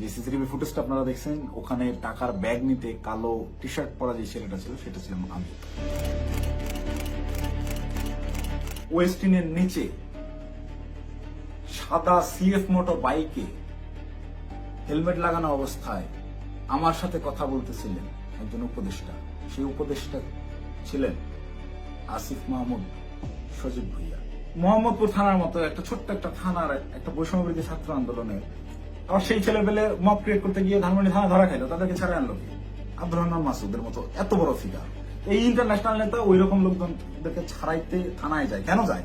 যে সিসিটিভি ফুটেজটা আপনারা দেখছেন, ওখানে টাকার ব্যাগ নিতে কালো টি শার্ট পরা যে ছেলেটা ছিল সেটা ছিলাম আমি। ওয়েস্টিনের নিচে সাদা সিএফ মোটর বাইকে হেলমেট লাগানো অবস্থায় আমার সাথে কথা বলতেছিলেন একজন উপদেষ্টা। সেই উপদেষ্টা ছিলেন আসিফ মাহমুদ সজীব ভুইয়া। মোহাম্মদপুর থানার মতো একটা ছোট্ট একটা থানার একটা বৈষম্যবিরোধী ছাত্র আন্দোলনের আবার সেই ছেলেপেলে মব ক্রিয়েট করতে গিয়ে ধানমন্ডি থানা ধরা খাইলো, তাদেরকে ছাড়া আনলো কি? আব্দুর রহমান মাসুদের মতো এত বড় ফিগার, এই ইন্টারন্যাশনাল নেতা ওই রকম লোকজনদেরকে ছাড়াইতে থানায় যায় কেন যায়?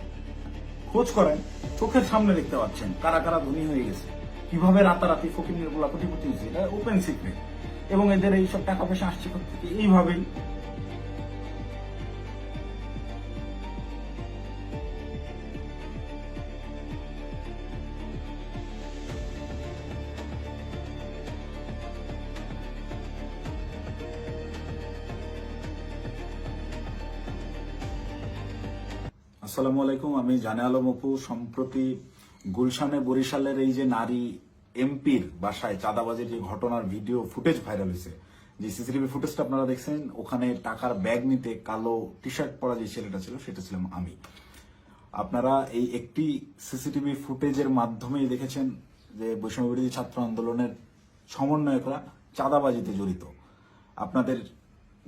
খোঁজ করেন, চোখের সামনে দেখতে পাচ্ছেন কারা কারা ধনী হয়ে গেছে, কিভাবে রাতারাতি ফকির বলা কোটিপতি হয়েছে, এটা ওপেন সিক্রেট। এবং এদের এইসব টাকা পয়সা আসছে থেকে এইভাবেই। আসসালামু আলাইকুম, আমি জানে আলম অপু। সম্প্রতি গুলশানে বরিশালের এই যে নারী এমপির বাসায় চাঁদাবাজির যে ঘটনার ভিডিও ফুটেজ ভাইরাল হয়েছে, যে সিসিটিভি ফুটেজটা আপনারা দেখছেন, ওখানে টাকার ব্যাগ নিতে কালো টি শার্ট পরা যে ছেলেটা ছিল সেটা ছিলাম আমি। আপনারা এই একটি সিসিটিভি ফুটেজের মাধ্যমেই দেখেছেন যে বৈষম্যবিরোধী ছাত্র আন্দোলনের সমন্বয়করা চাঁদাবাজিতে জড়িত। আপনাদের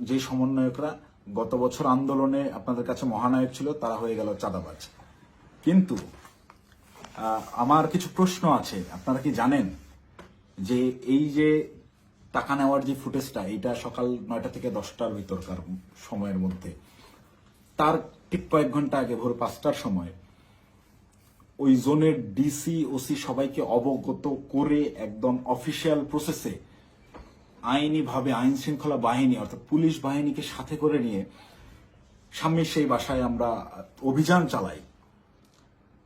যে সমন্বয়করা গত বছর আন্দোলনে আপনাদের কাছে মহানায়ক ছিল, তারা হয়ে গেল চাঁদাবাজ। কিন্তু আমার কিছু প্রশ্ন আছে। আপনারা কি জানেন যে এই যে টাকা নেওয়ার যে ফুটেজটা, এটা সকাল 9টা থেকে 10টার ভিতরকার সময়ের মধ্যে, তার ঠিক কয়েক ঘন্টা আগে ভোর 5টার সময় ওই জোনের ডিসি ওসি সবাইকে অবগত করে একদম অফিসিয়াল প্রসেসে আইনিভাবে আইন শৃঙ্খলা বাহিনী অর্থাৎ পুলিশ বাহিনীকে সাথে করে নিয়ে স্বামীর সেই বাসায় আমরা অভিযান চালাই।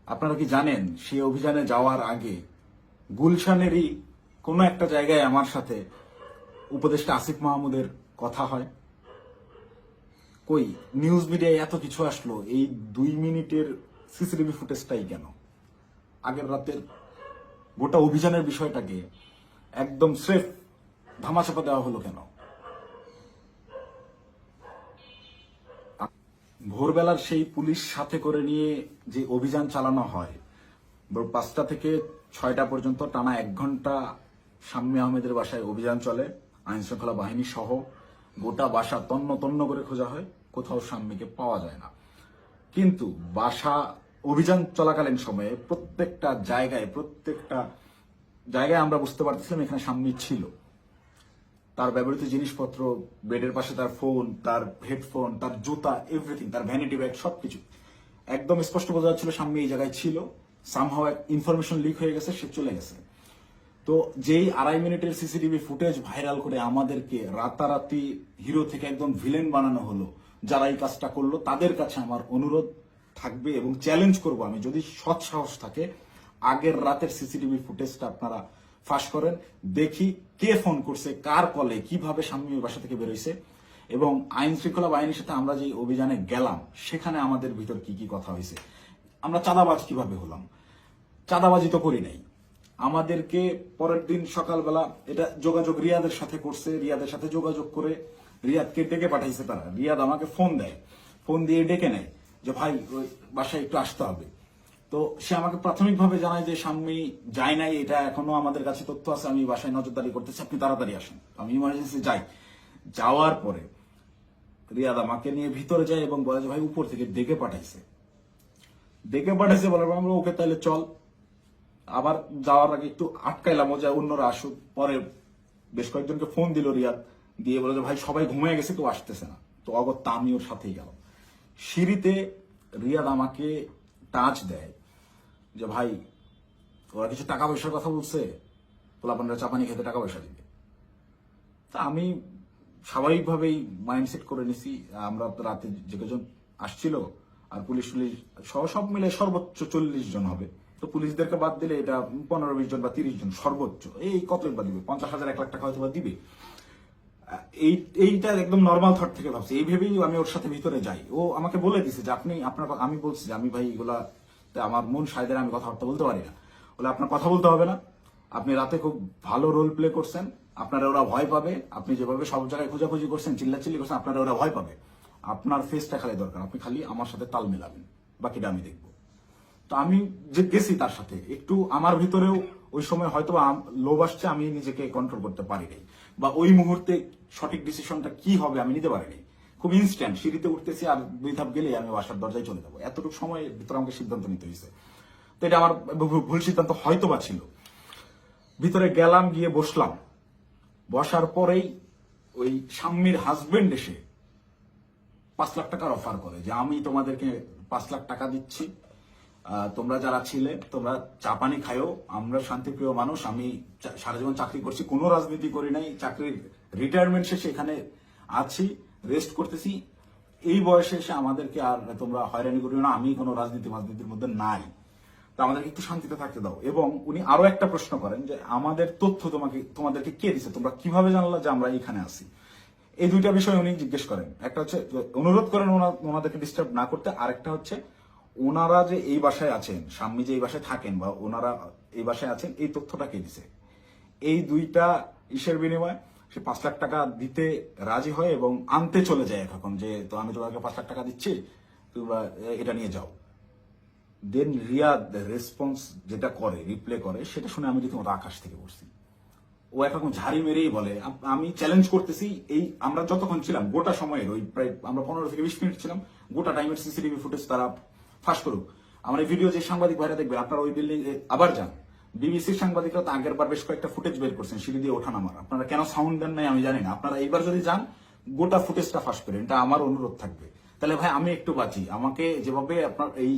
আপনারা কি জানেন সেই অভিযানে যাওয়ার আগে গুলশানেরই কোনো একটা জায়গায় আমার সাথে উপদেষ্টা আসিফ মাহমুদের কথা হয়? কই নিউজ মিডিয়ায় এত কিছু আসলো, এই 2 মিনিটের সিসিটিভি ফুটেজটাই কেন? আগের রাতের গোটা অভিযানের বিষয়টাকে একদম স্রেফ ধামাচাপা দেওয়া হলো কেন? ভোরবেলার সেই পুলিশ সাথে করে নিয়ে যে অভিযান চালানো হয়, 5টা থেকে 6টা পর্যন্ত টানা 1 ঘন্টা শাম্মী আহমেদের বাসায় অভিযান চলে, আইন শৃঙ্খলা বাহিনী সহ গোটা বাসা তন্ন তন্ন করে খোঁজা হয়, কোথাও শাম্মীকে পাওয়া যায় না। কিন্তু বাসা অভিযান চলাকালীন সময়ে প্রত্যেকটা জায়গায় আমরা বুঝতে পারতেছিলাম এখানে শাম্মী ছিল। তার ব্যবহৃত জিনিসপত্র, বেডের পাশে তার ফোন, তার হেডফোন, তার জুতা, এভরিথিং, তার ভ্যানিটি ব্যাগ, সবকিছু একদম স্পষ্ট বোঝা যাচ্ছিল শাম্মী এই জায়গায় ছিল। সামহাও ইনফরমেশন লিক হয়ে গেছে, সে চলে গেছে। তো যেই 2.5 মিনিটের সিসিটিভি ফুটেজ ভাইরাল করে আমাদেরকে রাতারাতি হিরো থেকে একদম ভিলেন বানানো হলো, যারা এই কাজটা করলো তাদের কাছে আমার অনুরোধ থাকবে এবং চ্যালেঞ্জ করব আমি, যদি সৎ সাহস থাকে আগের রাতের সিসিটিভি ফুটেজটা আপনারা ফাঁস করেন, দেখি কে ফোন করছে, কার কলে, কিভাবে শাম্মীর বাসা থেকে বেরোইছে, এবং আইন শৃঙ্খলা বাহিনীর সাথে আমরা যে অভিযানে গেলাম সেখানে আমাদের ভিতর কি কি কথা হয়েছে, আমরা চাঁদাবাজ কিভাবে হলাম। চাঁদাবাজি তো করি নাই। আমাদেরকে পরের দিন সকালবেলা এটা যোগাযোগ রিয়াদের সাথে করছে, রিয়াদের সাথে যোগাযোগ করে রিয়াদকে ডেকে পাঠাইছে তারা। রিয়াদ আমাকে ফোন দেয়, ফোন দিয়ে ডেকে নেয় যে ভাই ওই বাসায় একটু আসতে হবে। তো সে আমাকে প্রাথমিকভাবে জানায় যে শাম্মী যায় নাই, এটা এখনো আমাদের কাছে তথ্য আছে, আমি বাসায় নজরদারি করতেছি, আপনি তাড়াতাড়ি আসেন। আমি ইমার্জেন্সি যাই। যাওয়ার পরে রিয়াদ আমাকে নিয়ে ভিতরে যায় এবং বলে যে ভাই উপর থেকে ডেকে পাঠাইছে বলার পর আমরা ওকে তাহলে চল। আবার যাওয়ার আগে একটু আটকাইলাম যে অন্যরা আসুক। পরে বেশ কয়েকজনকে ফোন দিল রিয়াদ, দিয়ে বলে যে ভাই সবাই ঘুমিয়ে গেছে, কেউ আসতেছে না। তো অগত্যা আমি ওর সাথেই গেলাম। সিঁড়িতে রিয়াদ আমাকে টাচ দেয় যে ভাই ওরা কিছু টাকা পয়সার কথা বলছে, পোলাপানরা চাপানি খেতে টাকা পয়সা দিবে। তা আমি স্বাভাবিকভাবেই মাইন্ডসেট করে নিছি, আমরা রাতে যে কজন আসছিল আর পুলিশ সহ সব মিলে সর্বোচ্চ 40 জন হবে। তো পুলিশদেরকে বাদ দিলে এটা 15-20 জন বা 30 জন সর্বোচ্চ। এই কত বা দিবে, 50,000 1 লাখ টাকা হয়তো বা দিবে। এইটা একদম নর্মাল থট থেকে ভাবছি। এই ভেবেই আমি ওর সাথে ভিতরে যাই। ও আমাকে বলে দিছে যে আমি বলছি যে আমি ভাই এগুলা আমার মন সাইদের আমি কথাবার্তা বলতে পারি না, বলে আপনার কথা বলতে হবে না, আপনি রাতে খুব ভালো রোল প্লে করছেন, আপনারা ওরা ভয় পাবে। আপনি যেভাবে সব জায়গায় খোঁজাখুঁজি করছেন, চিল্লাচিল্লি করছেন, আপনারা ওরা ভয় পাবে। আপনার ফেসটা খালি দরকার, আপনি খালি আমার সাথে তাল মেলাবেন, বাকিটা আমি দেখবো। তো আমি যে গেছি তার সাথে, একটু আমার ভিতরেও ওই সময় হয়তো লোভ আসছে, আমি নিজেকে কন্ট্রোল করতে পারি নাই, বা ওই মুহূর্তে সঠিক ডিসিশনটা কি হবে আমি নিতে পারিনি। খুব ইনস্ট্যান্ট, সিঁড়িতে উঠতেছি আর 2 ধাপ গেলে আমি বাসার দরজায় চলে যাবো, এতটুকু সময়ের ভিতরে আমাকে সিদ্ধান্ত নিতে হয়েছে। তো এটা আমার ভুল সিদ্ধান্ত হয়তো বা ছিল। ভিতরে গেলাম, গিয়ে বসলাম। বসার পরেই ওই স্বামীর হাজবেন্ড এসে 5 লাখ টাকার অফার করে যে আমি তোমাদেরকে 5 লাখ টাকা দিচ্ছি, তোমরা যারা ছিলে তোমরা চা পানি খায়ও, আমরা শান্তিপ্রিয় মানুষ, আমি সারা জীবন চাকরি করছি, কোনো রাজনীতি করি নাই, চাকরির রিটায়ারমেন্ট শেষে এখানে আছি, রেস্ট করতেছি, এই বয়সে এসে আমাদেরকে আর তোমরা হয়রানি করিও না, আমি কোনো রাজনীতির মধ্যে নাই, তো আমাদেরকে একটু শান্তিতে থাকতে দাও। এবং উনি আরো একটা প্রশ্ন করেন যে আমাদের তথ্য তোমাদেরকে কে দিছে, তোমরা কিভাবে জানলা যে আমরা এখানে আছি। এই দুইটা বিষয় উনি জিজ্ঞেস করেন। একটা হচ্ছে অনুরোধ করেন ওনাদেরকে ডিস্টার্ব না করতে, আরেকটা হচ্ছে ওনারা যে এই বাসায় আছেন, স্বামী যে এই বাসায় থাকেন বা ওনারা এই বাসায় আছেন, এই তথ্যটা কে দিছে। এই দুইটা ইসের বিনিময়ে সে 5 লাখ টাকা দিতে রাজি হয় এবং আনতে চলে যায় এখন, যে তো আমি তোমাকে 5 লাখ টাকা দিচ্ছি, তোমরা এটা নিয়ে যাও। দেন রিয়াদ রেসপন্স যেটা করে, রিপ্লে করে, সেটা শুনে আমি রীতিমতো আকাশ থেকে পড়ছি। ও একরকম ঝাড়ি মেরেই বলে আমি চ্যালেঞ্জ করতেছি, এই আমরা যতক্ষণ ছিলাম গোটা সময়ের ওই প্রায় আমরা 15 থেকে 20 মিনিট ছিলাম, গোটা টাইমের সিসিটিভি ফুটেজ তারা ফাঁস করুক। আমার এই ভিডিও যে সাংবাদিক ভাইরা দেখবেন, আপনারা ওই বিল্ডিং আবার যান, বিবিসির সাংবাদিকরা তো আগের বার বেশ কয়েকটা ফুটেজ বের করছেন সিঁড়ি দিয়ে ওঠা নামার, আপনারা কেন সাউন্ড দেন নাই আমি জানি না। আপনারা এইবার যদি যান গোটা ফুটেজটা ফাঁস করেন, এটা আমার অনুরোধ থাকবে। তাহলে ভাই আমি একটু বাঁচি। আমাকে যেভাবে আপনার এই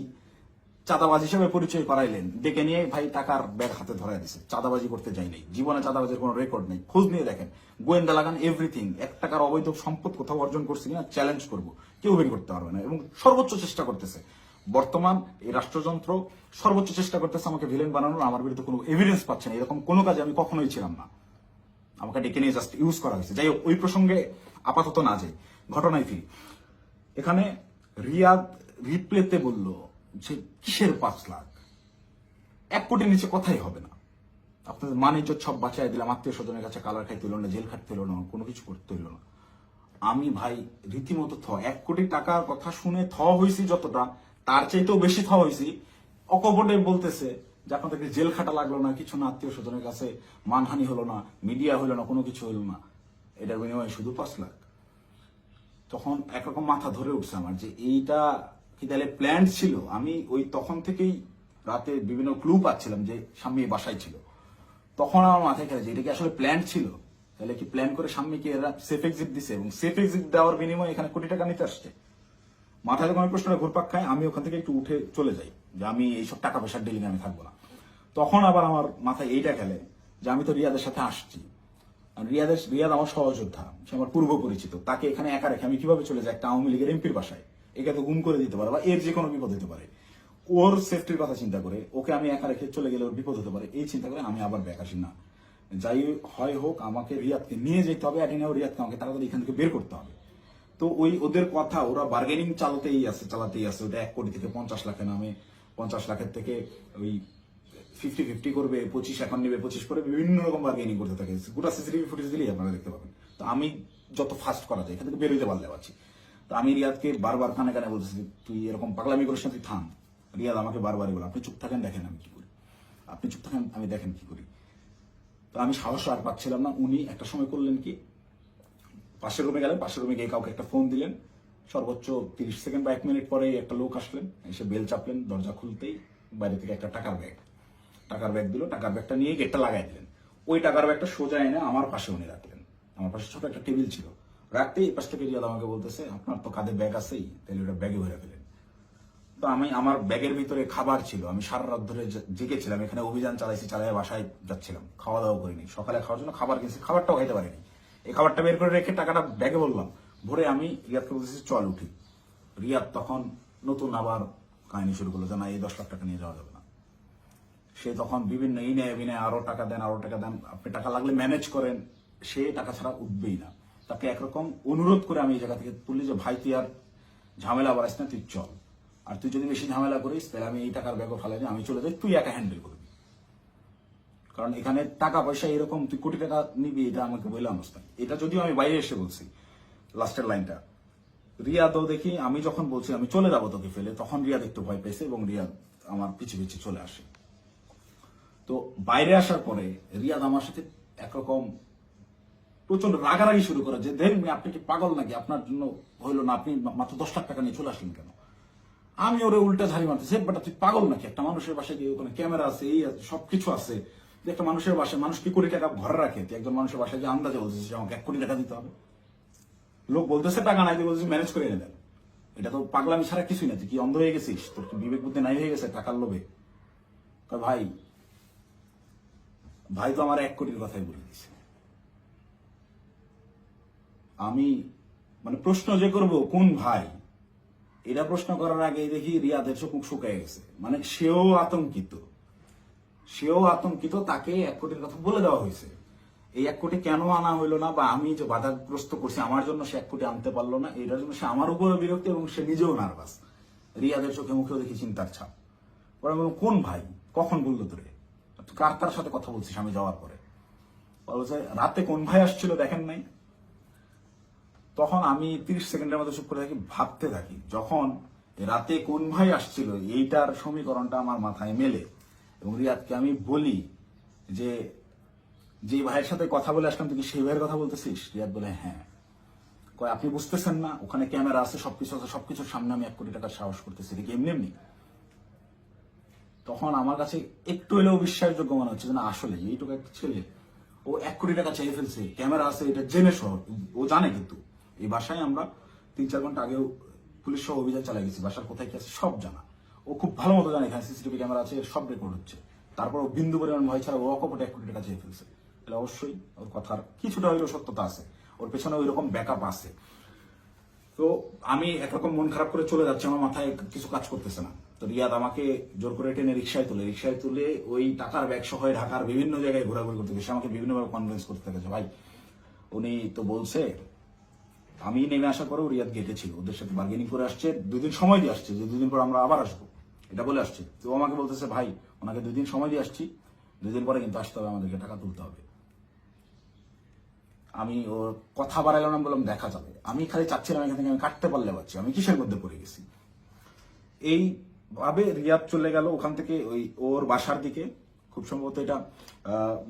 চাঁদাবাজ হিসেবে পরিচয় করাইলেন, ডেকে নিয়ে ভাই টাকার ব্যাগ হাতে ধরাই দিছে, চাঁদাবাজি করতে যাই নাই, জীবনে চাঁদাবাজির কোনো রেকর্ড নেই, খোঁজ নিয়ে দেখেন, গোয়েন্দা লাগান, এভরিথিং। 1 টাকার অবৈধ সম্পদ কোথাও অর্জন করছি কিনা চ্যালেঞ্জ করবো, কেউ বের করতে পারবে না। এবং সর্বোচ্চ চেষ্টা করতেছে বর্তমান এই রাষ্ট্রযন্ত্র, সর্বোচ্চ চেষ্টা করতেছে আমাকে ভিলেন বানানোর। আমার বিরুদ্ধে কোনো এভিডেন্স পাচ্ছে না, এরকম কোনো কাজে আমি কখনোই ছিলাম না, আমাকে ডেকে নিয়ে জাস্ট ইউজ করা হয়েছে। যাই হোক, ওই প্রসঙ্গে আপাতত না যাই, ঘটনায় ফিরি। এখানে রিয়াদ রিপ্লেতে বলল যে কিসের 5 লাখ, 1 কোটির নিচে কথাই হবে না, আপনাদের মান ইজ্জত সব বাঁচাই দিলাম, আত্মীয় স্বজনের কাছে কালার খাইতে হইল না, জেল খাটতে হইল না, কোনো কিছু করতে হইল না। আমি ভাই রীতিমতো 1 কোটি টাকার কথা শুনে হয়েছি যতটা, তার চাইতেও বেশি হয়েছি। অকপটে বলতেছে যে আপনাদেরকে জেল খাটা লাগলো না, কিছু না, আত্মীয় স্বজনের কাছে মানহানি হলো না, মিডিয়া হইলো না, কোনো কিছু হইল না, এটার বিনিময়ে শুধু 5 লাখ। তখন একরকম মাথা ধরে উঠছে আমার যে এইটা কি তাহলে প্ল্যান ছিল। আমি ওই তখন থেকেই রাতে বিভিন্ন ক্লু পাচ্ছিলাম যে স্বামী বাসায় ছিল। তখন আমার মাথায় খেলে যে এটা কি আসলে প্ল্যান ছিল, তাহলে কি প্ল্যান করে স্বামীকে এরা সেফ এক্সিট দিছে এবং সেফ এক্সিট দেওয়ার বিনিময়ে এখানে কোটি টাকা নিতে আসছে। মাথায় যখন আমি প্রশ্নটা ঘুরপাক খায়, আমি ওখান থেকে একটু উঠে চলে যাই যে আমি এইসব টাকা পয়সার ডিলিং আমি থাকবো না। তখন আবার আমার মাথায় এইটা খেলে যে আমি তো রিয়াদের সাথে আসছি, রিয়াদ আমার সহযোদ্ধা, সে আমার পূর্ব পরিচিত, তাকে এখানে একা রেখে আমি কিভাবে চলে যাই একটা আওয়ামী লীগের এমপির বাসায়? একে তো গুম করে দিতে পারে বা এর যে কোনো বিপদ হতে পারে। ওর সেফটির কথা চিন্তা করে ওকে আমি একা রেখে চলে গেলে ওর বিপদ হতে পারে, এই চিন্তা করে আমি আবার ব্যাক আসি না। যাই হয় হোক, আমাকে রিয়াদকে নিয়ে যেতে হবে, রিয়াদকে আমাকে তাড়াতাড়ি এখান থেকে বের করতে হবে। তো ওই ওদের কথা, ওরা বার্গেনিং চালাতেই আছে। ওটা 1 কোটি থেকে 50 লাখে নামে, 50 লাখের থেকে ওই 50-50 করবে, 25 এখন নেবে, 25 করে বিভিন্ন রকম বার্গেনিং করতে থাকে। গোটা সিসিটিভি ফুটেজ দিলেই আপনারা দেখতে পাবেন। তো আমি যত ফাস্ট করা যায় এখান থেকে বেরোতে পারলে পারছি। তো আমি রিয়াদকে বারবার কানে কানে বলতেছি তুই এরকম পাগলামি করিস না, তুই থাম। রিয়াদ আমাকে বারবারই বলে আপনি চুপ থাকেন, দেখেন আমি কি করি, আপনি চুপ থাকেন, আমি দেখেন কি করি। তো আমি সাহস আর পাচ্ছিলাম না। উনি একটা সময় করলেন কি, পাশের রুমে গেলেন, পাশের রুমে গিয়ে কাউকে একটা ফোন দিলেন, সর্বোচ্চ 30 সেকেন্ড বা 1 মিনিট পরে একটা লোক আসলেন, এসে বেল চাপলেন, দরজা খুলতেই বাইরে থেকে একটা টাকার ব্যাগ দিল, টাকার ব্যাগটা নিয়ে গেটটা লাগাই দিলেন। ওই টাকার ব্যাগটা সোজা এনে আমার পাশে উনি রাখলেন, আমার পাশে ছোট একটা টেবিল ছিল, রাখতেই এই পাশ থেকে রিয়াদ আমাকে বলতেছে আপনার তো কাঁধে ব্যাগ আছেই, তাহলে ওটা ব্যাগে ভরে ফেলেন। তো আমি আমার ব্যাগের ভিতরে খাবার ছিল, আমি সারা রাত ধরে জেগেছিলাম, এখানে অভিযান চালাই বাসায় যাচ্ছিলাম, খাওয়া দাওয়া করিনি, সকালে খাওয়ার জন্য খাবার কিনছি, খাবারটাও খাইতে পারিনি। এই খাবারটা বের করে রেখে টাকাটা ব্যাগে বললাম ভরে, আমি রিয়াদকে বলতেছি চল উঠি। রিয়াদ তখন নতুন আবার কাহিনী শুরু করলো যে না, এই 10 লাখ টাকা নিয়ে যাওয়া যাবে না। সে তখন বিভিন্ন ইনে বিনায় আরো টাকা দেন, আপনি টাকা লাগলে ম্যানেজ করেন, সে টাকা ছাড়া উঠবেই না। তাকে একরকম অনুরোধ করে আমি এই জায়গা থেকে তুলি যে ভাই তুই আর ঝামেলা বাড়াইস না, তুই চল, আর তুই যদি বেশি ঝামেলা করিস তাহলে আমি এই টাকার ব্যাগও ফেলাই আমি চলে যাই, তুই একা হ্যান্ডেল করবি। কারণ এখানে টাকা পয়সা এরকম তুই কোটি টাকা নিবি এটা আমাকে বলে অবস্থায়, এটা যদিও আমি বাইরে এসে বলছি লাস্টের লাইনটা। রিয়াদও দেখি আমি যখন বলছি আমি চলে যাবো তোকে ফেলে, তখন রিয়াদ একটু ভয় পেয়েছে এবং রিয়াদ আমার পিছু পিছু চলে আসে। তো বাইরে আসার পরে রিয়াদ আমার সাথে একরকম প্রচন্ড রাগারাগি শুরু করে যে দেখুন আপনি কি পাগল নাকি, আপনার জন্য হইলো না, আপনি মাত্র 10 লাখ টাকা নিয়ে চলে আসলেন কেন। আমি ওরে উল্টা ঝাড়ি মারতেছি, বাট তুই পাগল নাকি, একটা মানুষের বাসায় গিয়ে ওখানে ক্যামেরা আছে, এই আছে, সবকিছু আছে, যে একটা মানুষের বাসায় মানুষ কি কোটি টাকা ঘরে রাখে, তুই একজন মানুষের বাসায় যে আন্দাজে বলতেছিস যে আমাকে 1 কোটি টাকা দিতে হবে। লোক বলতেছে টাকা নাই, বলতেছে ম্যানেজ করে এনে দেন। এটা তো পাগলামি ছাড়া কিছুই না, তুই কি অন্ধ হয়ে গেছিস, তোর কি বিবেক বুদ্ধি নাই হয়ে গেছে টাকার লোভে। ভাই ভাই তো আমার 1 কোটির কথাই বলে দিছে। আমি মানে প্রশ্ন যে করব কোন ভাই, এটা প্রশ্ন করার আগে দেখি রিয়াদের চোখ মুখ শুকায় গেছে, মানে সেও আতঙ্কিত, তাকে 1 কোটির কথা বলে দেওয়া হয়েছে। এই 1 কোটি কেন আনা হইলো না, বা আমি যে বাধাগ্রস্ত করছি আমার জন্য সে 1 কোটি আনতে পারলো না, এটার জন্য সে আমার উপরে বিরক্ত এবং সে নিজেও নার্ভাস। রিয়াদের চোখে মুখেও দেখি চিন্তার ছাপ। পরে আমি বললাম, কোন ভাই, কখন বললো তোরে, তুই কার সাথে কথা বলছিস আমি যাওয়ার পরে। বলছে রাতে কোন ভাই আসছিল দেখেন নাই। তখন আমি 30 সেকেন্ডের মতো চুপ করে থাকি, ভাবতে থাকি। যখন রাতে কোন ভাই আসছিল এইটার সমীকরণটা আমার মাথায় মেলে এবং রিয়াদকে আমি বলি যে ভাইয়ের সাথে কথা বলে আসলাম তুই কি সেই ভাইয়ের কথা বলতেছিস। রিয়াদ বলে হ্যাঁ। কয় আপনি বুঝতেছেন না, ওখানে ক্যামেরা আছে, সবকিছু আছে, সবকিছুর সামনে আমি 1 কোটি টাকার সাহস করতেছি, এটা কি এমনি। তখন আমার কাছে একটু হলেও বিশ্বাসযোগ্য মনে হচ্ছে যে না আসলে এইটুকু একটা ছেলে, ও 1 কোটি টাকা চেয়ে ফেলছে, ক্যামেরা আছে, এটা জেনে সহ ও জানে। কিন্তু এই বাসায় আমরা 3-4 ঘন্টা আগেও পুলিশ সহ অভিযান চালাই গেছি, বাসার কোথায় কি আছে সব জানা। ও খুব ভালো মতো জানে এখানে সিসিটিভি ক্যামেরা আছে, সব রেকর্ড হচ্ছে। তারপর ও বিন্দু পরিমাণ ভয় ছাড়া ও অকপটে 1 কোটি টাকা চেয়ে ফেলছে। তাহলে অবশ্যই ওর কথার কিছুটা হইলেও সত্যতা আছে, ওর পেছনে ওই রকম ব্যাকআপ আছে। তো আমি একরকম মন খারাপ করে চলে যাচ্ছি, আমার মাথায় কিছু কাজ করতেছে না। তো রিয়াদ আমাকে জোর করে টেনে রিক্সায় তুলে ওই টাকার ব্যাগ সহ ঢাকার বিভিন্ন জায়গায় ঘোরাঘুরি করতে গেছে, আমাকে বিভিন্নভাবে কনভিন্স করতে গেছে। ভাই উনি তো বলছে, আমি নেমে আসার পরেও রিয়াদ গেটে ছিল, ওদের সাথে বার্গেনিং করে আসছে, 2 দিন সময় দিয়ে আসছে যে 2 দিন পর আমরা আবার আসবো, এটা বলে আসছে। তো আমাকে বলতেছে ভাই ওনাকে 2 দিন সময় দিয়ে আসছি, 2 দিন পরে কিন্তু আসতে হবে, আমাদেরকে টাকা তুলতে হবে। আমি ওর কথা বাড়াইলাম না, বললাম দেখা যাবে। আমি খালি চাচ্ছিলাম এখান থেকে আমি কাটতে পারলে পাচ্ছি, আমি কিসের মধ্যে পড়ে গেছি। এইভাবে রিয়াদ চলে গেল ওখান থেকে ওই ওর বাসার দিকে। খুব সম্ভবত এটা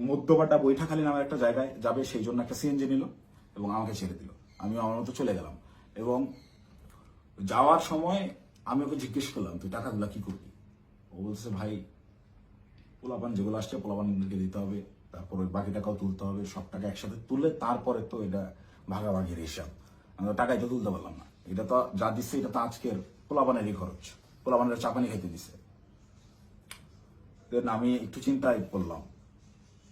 মধ্যবাড্ডা বৈঠাখালী নামের একটা জায়গায় যাবে, সেই জন্য একটা সিএনজি নিল এবং আমাকে ছেড়ে দিল। আমি আমার মতো চলে গেলাম এবং যাওয়ার সময় আমি ওকে জিজ্ঞেস করলাম তুই টাকাগুলো কি করবি। ও বলছে ভাই পোলাপান যেগুলো আসছে পোলাপানকে দিতে হবে, তারপর ওই বাকি টাকাও তুলতে হবে, সব টাকা একসাথে তুলে তারপরে তো এটা ভাগাভাগির হিসাব। আমরা টাকাই তো তুলতে পারলাম না, এটা তো যা দিচ্ছে এটা তো আজকের পোলাপানেরই খরচ, পোলাপানের চাপানি খাইতে দিছে। আমি একটু চিন্তায় পড়লাম,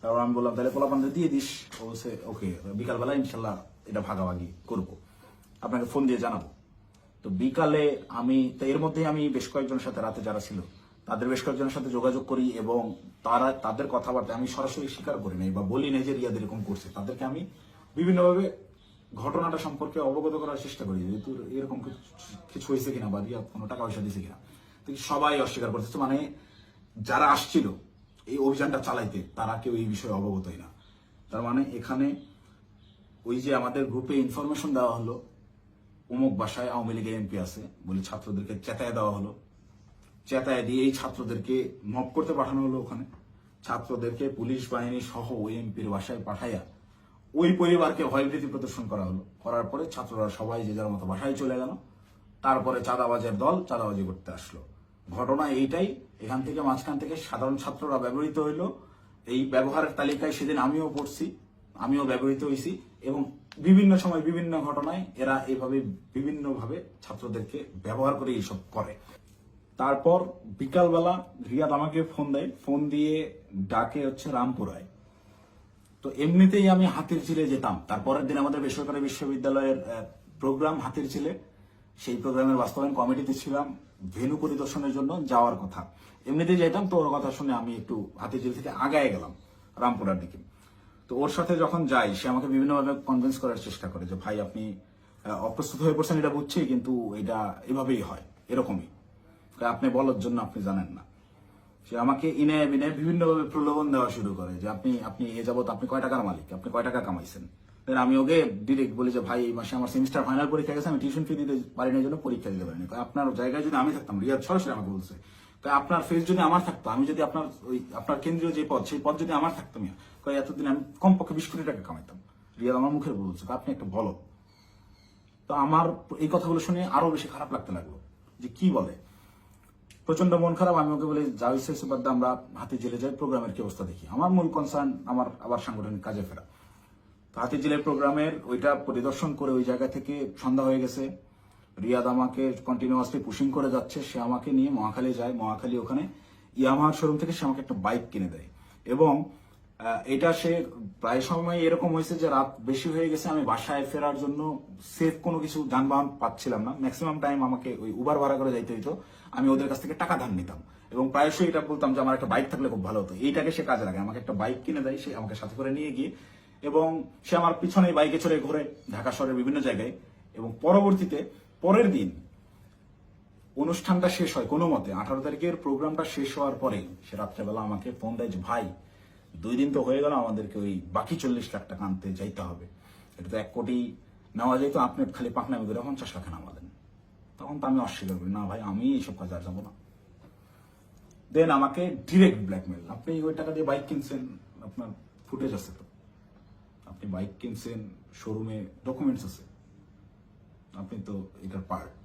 তারপর আমি বললাম তাহলে পোলাপানটা দিয়ে দিস। ও বলছে ওকে, বিকালবেলা ইনশাল্লাহ এটা ভাগাভাগি করব, আপনাকে ফোন দিয়ে জানাবো। তো বিকালে আমি তো এর মধ্যেই আমি বেশ কয়েকজনের সাথে রাতে যারা ছিল তাদের বেশ কয়েকজনের সাথে যোগাযোগ করি এবং তাদের কথাবার্তা আমি সরাসরি স্বীকার করি নাই বা বলি নাই যে রিয়াদ এরকম করছে। তাদেরকে আমি বিভিন্নভাবে ঘটনাটা সম্পর্কে অবগত করার চেষ্টা করি যে তোর এরকম কিছু হয়েছে কিনা বা রিয়াদ কোনো টাকা পয়সা দিছে কিনা। সবাই অস্বীকার করতেছে, মানে যারা আসছিল এই অভিযানটা চালাইতে তারা কেউ এই বিষয়ে অবগতই না। তার মানে এখানে ওই যে আমাদের গ্রুপে ইনফরমেশন দেওয়া হলো অমুক বাসায় আওয়ামী লীগের এমপি আছে বলে ছাত্রদেরকে চেতায় দেওয়া হলো, চেতায় দিয়ে এই ছাত্রদেরকে মব করতে পাঠানো হলো। ওখানে ছাত্রদেরকে পুলিশ বাহিনী সহ ওই এমপির বাসায় পাঠাইয়া ওই পরিবারকে ভয়ভীতি প্রদর্শন করা হলো। করার পরে ছাত্ররা সবাই যে যার মতো বাসায় চলে গেল। তারপরে চাঁদাবাজের দল চাঁদাবাজি করতে আসলো। ঘটনা এইটাই। এখান থেকে মাঝখান থেকে সাধারণ ছাত্ররা ব্যবহৃত হইলো। এই ব্যবহারের তালিকায় সেদিন আমিও পড়ছি, আমিও ব্যবহৃত হয়েছি এবং বিভিন্ন সময় বিভিন্ন ঘটনায় এরা এইভাবে বিভিন্নভাবে ছাত্রদেরকে ব্যবহার করে এইসব করে। তারপর বিকালবেলা রিয়াদ আমাকে ফোন দেয়, ফোন দিয়ে ডাকে হচ্ছে রামপুরায়। তো এমনিতেই আমি হাতিরঝিলে যেতাম, তারপরের দিন আমাদের বেসরকারি বিশ্ববিদ্যালয়ের প্রোগ্রাম হাতিরঝিলে, সেই প্রোগ্রামের বাস্তবায়ন কমিটিতে ছিলাম, ভেন্যু পরিদর্শনের জন্য যাওয়ার কথা। এমনিতেই যেতাম, তো ওর কথা শুনে আমি একটু হাতিরঝিল থেকে আগায় গেলাম রামপুরার দিকে। তো ওর সাথে যখন যাই সে আমাকে বিভিন্নভাবে কনভিন্স করার চেষ্টা করে যে ভাই আপনি অপ্রস্তুত হয়ে পড়ছেন এটা বুঝছি, কিন্তু এটা এভাবেই হয়, এরকমই, আপনি বলার জন্য আপনি জানেন না। সে আমাকে ইনে বিনে বিভিন্নভাবে প্রলোভন দেওয়া শুরু করে যে আপনি আপনি এ যাবত আপনি কয় টাকার মালিক, আপনি কয় টাকা কামাইছেন। দেন আমি ওকে ডিরেক্ট বলি যে ভাই এই মাসে আমার সেমিস্টার ফাইনাল পরীক্ষা গেছে, আমি টিউশন ফি দিতে পারি না, জন্য পরীক্ষা দিতে পারিনি। আপনার জায়গায় যদি আমি থাকতাম, রিয়াদ সরাসরি আমাকে বলছে, তাই আপনার ফেস যদি আমার থাকতো, আমি যদি আপনার ওই আপনার কেন্দ্রীয় যে পদ, সেই পদ যদি আমার থাকতো, এতদিন আমি কমপক্ষে 20 কোটি টাকা কামাইতাম। রিয়াদ আমার মুখের বলছে আপনি একটা বলো। তো আমার এই কথাগুলো শুনে আরো বেশি খারাপ লাগতে লাগলো যে কি বলে, প্রচন্ড মন খারাপ। আমি ওকে বলি যা হয়েছে বাদ দে, আমরা হাতে জেলে যাই, প্রোগ্রামের কি অবস্থা দেখি। আমার মূল কনসার্ন আমার আবার সাংগঠনিক কাজে ফেরা। তো হাতে জেলের প্রোগ্রামের ওইটা পরিদর্শন করে ওই জায়গা থেকে সন্ধ্যা হয়ে গেছে। রিয়াদ আমাকে কন্টিনিউয়াসলি পুশিং করে যাচ্ছে। সে আমাকে নিয়ে মহাখালী যায়, মহাখালী ওখানে ইয়ামাহার শোরুম থেকে সে আমাকে একটা বাইক কিনে দেয়। এবং এটা সে প্রায় সময় এরকম হয়েছে যে রাত বেশি হয়ে গেছে, আমি বাসায় ফেরার জন্য সেফ কোনো কিছু যানবাহন পাচ্ছিলাম না। ম্যাক্সিমাম টাইম আমাকে ওই উবার ভাড়া করে যাইতে হইতো। আমি ওদের কাছ থেকে টাকা ধার নিতাম এবং প্রায়শই এটা বলতাম যে আমার একটা বাইক থাকলে খুব ভালো হতো। এইটাকে সে কাজে লাগে, আমাকে একটা বাইক কিনে দেয় সে, আমাকে সাথে করে নিয়ে গিয়ে, এবং সে আমার পিছনে বাইকে চড়ে ঘুরে ঢাকা শহরের বিভিন্ন জায়গায়। এবং পরবর্তীতে পরের দিন অনুষ্ঠানটা শেষ হয় কোনো মতে, 18 তারিখের প্রোগ্রামটা শেষ হওয়ার পরে সে রাত্রেবেলা আমাকে ফোন দেয় যে ভাই 2 দিন তো হয়ে গেল, আমাদেরকে ওই বাকি 40 লাখ টাকা আনতে যাইতে হবে, এটা তো 1 কোটি নেওয়া যেত, আপনি খালি পাকনামি করে 50 লাখে নামা দেন। তখন তো আমি অস্বীকার করি, না ভাই আমি এইসব কাজে আর যাবো না। দেন আমাকে ডিরেক্ট ব্ল্যাকমেল, আপনি ওই টাকা দিয়ে বাইক কিনছেন, আপনার ফুটেজ আছে তো, আপনি বাইক কিনছেন, শোরুমে ডকুমেন্টস আছে, আপনি তো এটার পার্ট,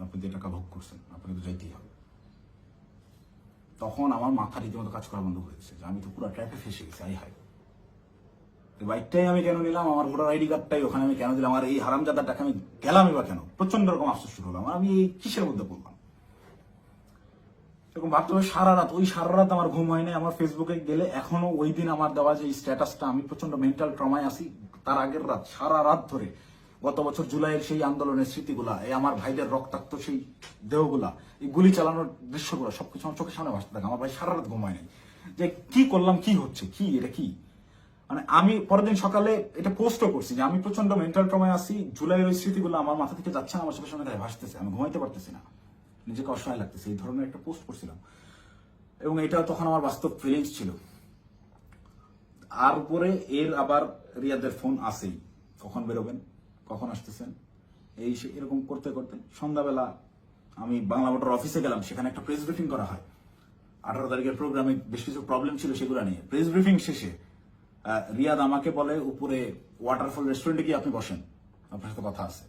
আপনি যে টাকা ভোগ করছেন, আপনাকে তো যাইতেই হবে। তখন আমার মাথা রীতিমতো কাজ করা বন্ধ করে দিচ্ছে যে আমি তো পুরো ট্র্যাপে ফেসে গেছি। আই হাই, বাইকটাই আমি কেন নিলাম, আমার ভোটার আইডি কার্ডটাই ওখানে আমি কেন দিলাম, আমার এই হারামজাদার টাকা আমি গেলামই বা কেন, প্রচন্ড রকম আফসোস শুরু হলো আমার, আমি এই কিসের মধ্যে পড়লাম এরকম ভাবতে হবে। সারা রাত আমার ঘুম হয় নাই। আমার ফেসবুকে গেলে এখনো ওই দিন আমার দেওয়া যে স্ট্যাটাসটা, আমি প্রচন্ড মেন্টাল ট্রমায় আছি। তার আগের রাত সারা রাত ধরে গত বছর জুলাইয়ের সেই আন্দোলনের স্মৃতিগুলা, এই আমার ভাইদের রক্তাক্ত সেই দেহগুলা, এই গুলি চালানোর দৃশ্যগুলো সবকিছু আমার চোখের সামনে ভাসতে থাকে। আমার ভাই সারা রাত ঘুমায় নাই যে কি করলাম, কি হচ্ছে, কি এটা কি। মানে আমি পরের দিন সকালে এটা পোস্টও করছি যে আমি প্রচন্ড মেন্টাল ট্রমায় আছি, জুলাইয়ের ওই স্মৃতিগুলো আমার মাথা থেকে যাচ্ছে না, আমার চোখের সামনে ভাসতেছে, আমি ঘুমাইতে পারতেছি না, নিজেকে অসহায় লাগতেছে, এই ধরনের একটা পোস্ট করছিলাম। এবং এটা তখন আমার বাস্তব ফিলিংস ছিল। আর উপরে এর আবার রিয়াদের ফোন আসেই, কখন বেরোবেন, কখন আসতেছেন, এই এরকম করতে করতে সন্ধ্যাবেলা আমি বাংলা মোটর অফিসে গেলাম। সেখানে একটা প্রেস ব্রিফিং করা হয় 18 তারিখের প্রোগ্রামে, বেশ কিছু প্রবলেম ছিল সেগুলো নিয়ে। প্রেস ব্রিফিং শেষে রিয়াদ আমাকে বলে উপরে ওয়াটারফল রেস্টুরেন্টে গিয়ে আপনি বসেন, আপনার সাথে কথা আছে।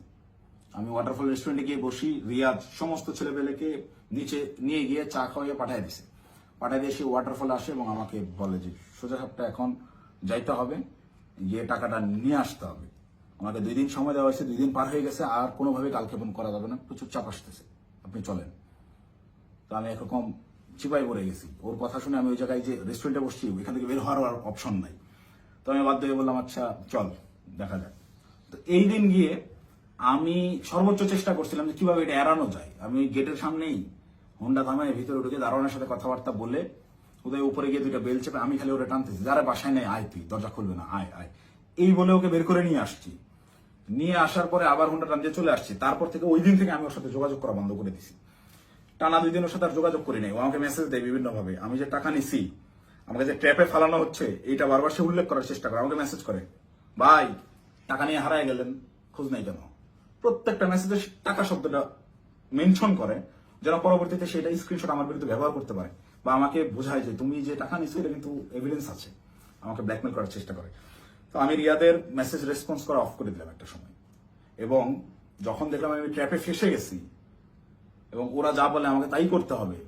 আমি ওয়াটারফল রেস্টুরেন্টে গিয়ে বসি। রিয়াদ সমস্ত ছেলেপেলেকে নিচে নিয়ে গিয়ে চা খাওয়াইয়ে পাঠিয়ে দিছে। পাঠিয়ে দিয়ে সে ওয়াটারফলে আসে এবং আমাকে বলে যে সোজা সাপটা এখন যাইতে হবে, গিয়ে টাকাটা নিয়ে আসতে হবে। আমাকে 2 দিন সময় দেওয়া হয়েছে, 2 দিন পার হয়ে গেছে, আর কোনোভাবে কালক্ষেপণ করা যাবে না, প্রচুর চাপ আসতেছে, আপনি চলেন। তো আমি একরকম চিপাই পড়ে গেছি। ওর কথা শুনে আমি ওই জায়গায় যে রেস্টুরেন্টে বসছি, ওইখান থেকে বের হওয়ার আর অপশন নাই। তো আমি বাধ্য হয়ে বললাম আচ্ছা চল দেখা যাক। তো এই দিন গিয়ে আমি সর্বোচ্চ চেষ্টা করছিলাম যে কিভাবে এটা এড়ানো যায়। আমি গেটের সামনেই হোন্ডা থামায় ভিতরে ঢুকে দারোয়ানের সাথে কথাবার্তা বলে ওদের উপরে গিয়ে 2টা বেল চেপে আমি খালি ওটা টানতেছি, যারা বাসায় নেই আয়, তুই দরজা খুলবে না, আয় আয়, এই বলে ওকে বের করে নিয়ে আসছি। নিয়ে আসার পরে আবার হোন্ডা টান দিয়ে চলে আসছি। তারপর থেকে ওই দিন থেকে আমি ওর সাথে যোগাযোগ করা বন্ধ করে দিছি। টানা 2 দিন ওর সাথে আর যোগাযোগ করি নাই। ও আমাকে মেসেজ দেয় বিভিন্ন ভাবে, আমি যে টাকা নিছি, আমাকে যে ট্র্যাপে ফালানো হচ্ছে এইটা বারবার সে উল্লেখ করার চেষ্টা করে। আমাকে মেসেজ করে, ভাই টাকা নিয়ে হারায় গেলেন, খোঁজ নাই কেন। প্রত্যেকটা মেসেজে টাকা শব্দটা মেনশন করে, যেন পরবর্তীতে সেটা স্ক্রিনশট আমার বিরুদ্ধে ব্যবহার করতে পারে, বা আমাকে বোঝায় যে তুমি যে টাকা নিছো এটা কিন্তু এভিডেন্স আছে। আমাকে ব্ল্যাকমেল করার চেষ্টা করে। তো আমি রিয়াদের মেসেজ রেসপন্স করা অফ করে দিলাম একটা সময়। এবং যখন দেখলাম আমি ট্র্যাপে ফেসে গেছি এবং ওরা যা বলে আমাকে তাই করতে হবে,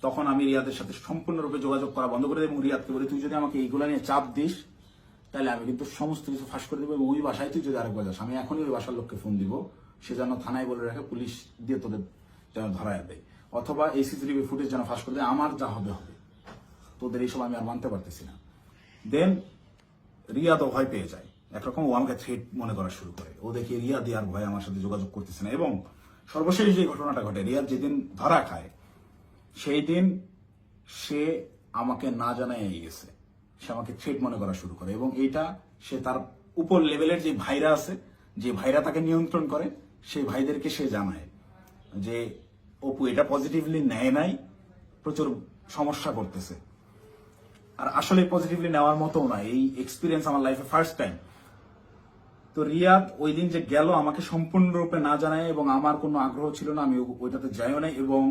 তখন আমি রিয়াদের সাথে সম্পূর্ণরূপে যোগাযোগ করা বন্ধ করে দিই এবং রিয়াদকে বলি তুই যদি আমাকে এইগুলো নিয়ে চাপ দিস তাহলে আমি কিন্তু সমস্ত কিছু ফাঁস করে দেবো, এবং ওই বাসায় তুই যদি আরেকবার যাস আমি এখনই ওই বাসার লোককে ফোন দিব, সে যেন থানায় বলে রাখে, পুলিশ দিয়ে তোদের যেন ধরায় দেয়, অথবা এই সিসিটিভি ফুটেজ যেন ফাঁস করে দেয়, আমার যা হবে হবে, তোদের এইসব আমি আর মানতে পারতেছি না। দেন রিয়াদও ভয় পেয়ে যায়, একরকম ও আমাকে থ্রেট মনে করা শুরু করে। ও দেখে রিয়াদ আর ভয় আমার সাথে যোগাযোগ করতেছে না। এবং সর্বশেষ যে ঘটনাটা ঘটে, রিয়াদ যেদিন ধরা খায় সেই দিন সে আমাকে না জানাই গেছে, সে আমাকে থ্রেট মনে করা শুরু করে। এবং এইটা সে তার উপর লেভেলের যে ভাইরা আছে, যে ভাইরা তাকে নিয়ন্ত্রণ করে, সেই ভাইদেরকে সে জানায় যে অপু এটা পজিটিভলি নেয় নাই, প্রচুর সমস্যা করতেছে। আর আসলে পজিটিভলি নেওয়ার মতো না, এই এক্সপিরিয়েন্স আমার লাইফে ফার্স্ট টাইম। তো রিয়াদ ওই দিন যে গেল আমাকে সম্পূর্ণরূপে না জানায়, এবং আমার কোনো আগ্রহ ছিল না, আমি ওইটাতে যাইও নাই, এবং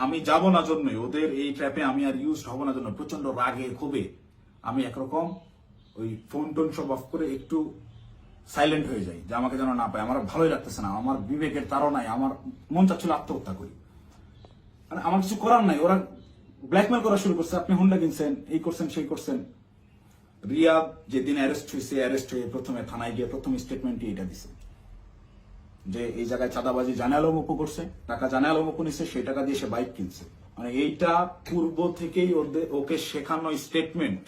আমি যাব না জন্যই, ওদের এই ট্র্যাপে আমি আর ইউজ হব না জন্য প্রচন্ড রাগে ক্ষোভে আমি একরকম ওই ফোন টোন সব অফ করে একটু সাইলেন্ট হয়ে যাই, যে আমাকে যেন না পায়। আমার ভালোই লাগতেছে না, আমার বিবেকের তাড়নায় আমার মন চাচ্ছিল আত্মহত্যা করি। মানে আমার কিছু করার নাই, ওরা ব্ল্যাকমেল করা শুরু করছে, আপনি হুন্ডা কিনছেন, এই করছেন সেই করছেন। রিয়াদ যেদিন অ্যারেস্ট হয়ে প্রথমে থানায় গিয়ে প্রথম স্টেটমেন্টই এটা দিছে যে এই জায়গায় চাঁদাবাজি জানে আলম অপু করছে, টাকা জানে আলম অপু নিছে, সেই টাকা দিয়ে সে বাইক কিনছে। মানে এইটা পূর্ব থেকেই ওকে শেখানো স্টেটমেন্ট।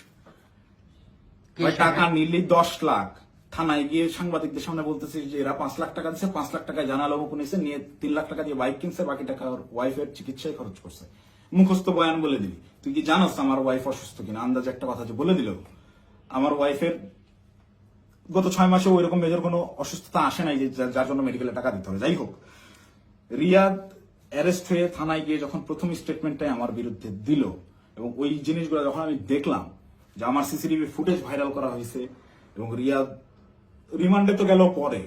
টাকা নিলি 10 লাখ, থানায় গিয়ে সাংবাদিকদের সামনে বলতেছে যে এরা 5 লাখ টাকা দিচ্ছে, 5 লাখ টাকায় জানা আলম অপু নিছে, নিয়ে 3 লাখ টাকা দিয়ে বাইক কিনছে, বাকি টাকা ওর ওয়াইফের চিকিৎসায় খরচ করছে। মুখস্থ বয়ান বলে দিবি, তুই কি জানোস আমার ওয়াইফ অসুস্থ কিনা? আন্দাজ একটা কথা যে বলে দিল। আমার ওয়াইফের গত 6 মাসে ওইরকম মেজর কোনো অসুস্থতা আসে নাই যে যার জন্য মেডিকেলে টাকা দিতে হবে। যাই হোক, রিয়াদ অ্যারেস্ট হয়ে থানায় গিয়ে যখন প্রথম স্টেটমেন্টটাই আমার বিরুদ্ধে দিল, এবং ওই জিনিসগুলো যখন আমি দেখলাম যে আমার সিসিটিভি ফুটেজ ভাইরাল করা হয়েছে, এবং রিয়াদ রিমান্ডে তো গেল পরে,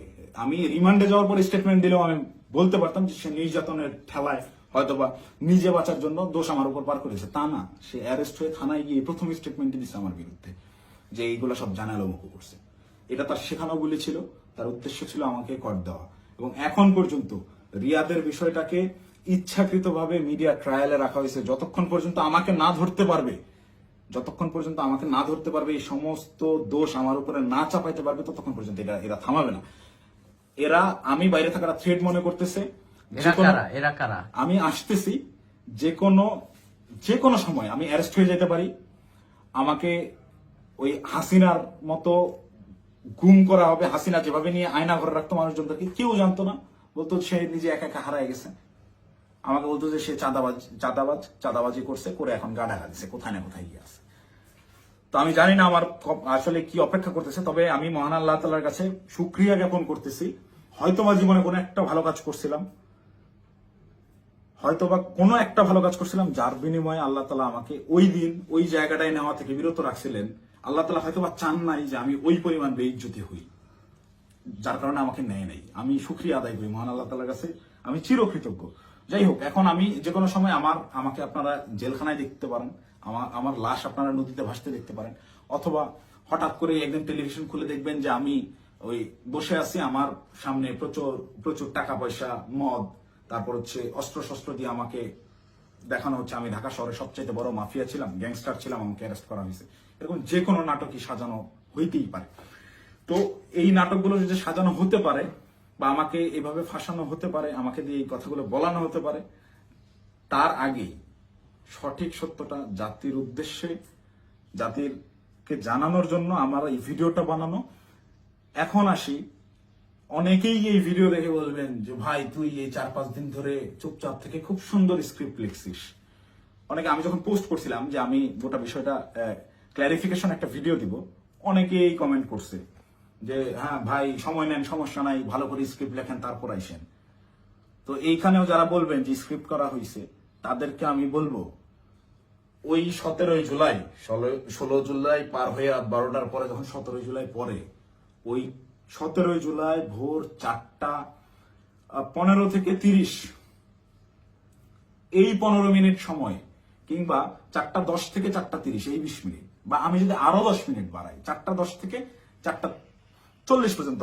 আমি রিমান্ডে যাওয়ার পরে স্টেটমেন্ট দিলেও আমি বলতে পারতাম যে সে নির্যাতনের ঠেলায় হয়তোবা নিজে বাঁচার জন্য দোষ আমার উপর পার করেছে। তা না, সে অ্যারেস্ট হয়ে থানায় গিয়ে প্রথম স্টেটমেন্ট দিচ্ছে আমার বিরুদ্ধে যে এইগুলো সব জানালো মুখ করছে। এটা তার শেখানো বলে ছিল, তার উদ্দেশ্য ছিল আমাকে কর দেওয়া। এবং এখন পর্যন্ত রিয়াদের বিষয়টাকে ইচ্ছাকৃতভাবে মিডিয়া ট্রায়ালে রাখা হয়েছে, যতক্ষণ পর্যন্ত আমাকে না ধরতে পারবে, এই সমস্ত দোষ আমার উপরে না চাপাইতে পারবে, ততক্ষণ পর্যন্ত এরা থামাবে না। এরা আমি বাইরে থাকার থ্রেড মনে করতেছে। আমি আসতেছি, যে কোনো সময় আমি অ্যারেস্ট হয়ে যেতে পারি, আমাকে ওই হাসিনার মতো গুম করা হবে। হাসিনা যেভাবে নিয়ে আয়না ঘরে রাখতো মানুষজনদেরকে, কেউ জানতো না, বলতো সে নিজে একা একা হারায় গেছে। আমাকে বলতো যে সে চাঁদাবাজি করছে, করে এখন গা ঢাকা দিছে, কোথায় না কোথায় গিয়ে আছে। তো আমি জানি না আমার আসলে কি অপেক্ষা করতেছে, তবে আমি মহান আল্লাহ তাআলার কাছে শুকরিয়া জ্ঞাপন করতেছি। হয়তোবা জীবনে কোনো একটা ভালো কাজ করছিলাম, যার বিনিময়ে আল্লাহ তাআলা আমাকে ওই দিন ওই জায়গাটায় নেওয়া থেকে বিরত রাখছিলেন। আল্লাহ তাআলা হয়তোবা চান নাই যে আমি ওই পরিমাণ বেইজ্জতি হই, যার কারণে আমাকে নেয় নাই। আমি শুকরিয়া আদায় করি মহান আল্লাহ তাআলার কাছে, আমি চিরকৃতজ্ঞ। যাই হোক, এখন আমি যে কোনো সময় আমাকে আপনারা জেলখানায় দেখতে পারেন, আমার লাশ আপনারা নদীতে ভাসতে দেখতে পারেন, অথবা হঠাৎ করে একদিন টেলিভিশন খুলে দেখবেন যে আমি ওই বসে আছি, আমার সামনে প্রচুর প্রচুর টাকা পয়সা, মদ, তারপর হচ্ছে অস্ত্র শস্ত্র দিয়ে আমাকে দেখানো হচ্ছে আমি ঢাকা শহরে সবচাইতে বড় মাফিয়া ছিলাম, গ্যাংস্টার ছিলাম, আমাকে অ্যারেস্ট করা হয়েছে। এরকম যে কোনো নাটকই সাজানো হইতেই পারে। তো এই নাটকগুলো যদি সাজানো হতে পারে, বা আমাকে এভাবে ফাঁসানো হতে পারে, আমাকে দিয়ে এই কথাগুলো বলানো হতে পারে, তার আগেই সঠিক সত্যটা জাতির উদ্দেশ্যে, জাতিরকে জানানোর জন্য আমার এই ভিডিওটা বানানো। এখন আসি, অনেকেই এই ভিডিও দেখে বলবেন যে ভাই তুই এই 4-5 দিন ধরে চুপচাপ থেকে খুব সুন্দর স্ক্রিপ্ট লিখছিস। অনেকে, আমি যখন পোস্ট করছিলাম যে আমি গোটা বিষয়টা ক্ল্যারিফিকেশন একটা ভিডিও দিব, অনেকেই কমেন্ট করছে যে হ্যাঁ ভাই সময় নেন, সমস্যা নাই, ভালো করে স্ক্রিপ্ট লেখেন, তারপর আইসেন। তো এইখানেও যারা বলবেন যে স্ক্রিপ্ট করা হয়েছে, তাদেরকে আমি বলবো ওই 17 জুলাই, 16 জুলাই পার হয়ে রাত 12টার পরে, যখন 17 জুলাই পরে, ওই 17 জুলাই ভোর 4:15 থেকে 30, এই 15 মিনিট সময়, কিংবা 4:10 থেকে 4:30, এই 20 মিনিট, বা আমি যদি আরো 10 মিনিট বাড়াই, 4:10 থেকে 4:40 পর্যন্ত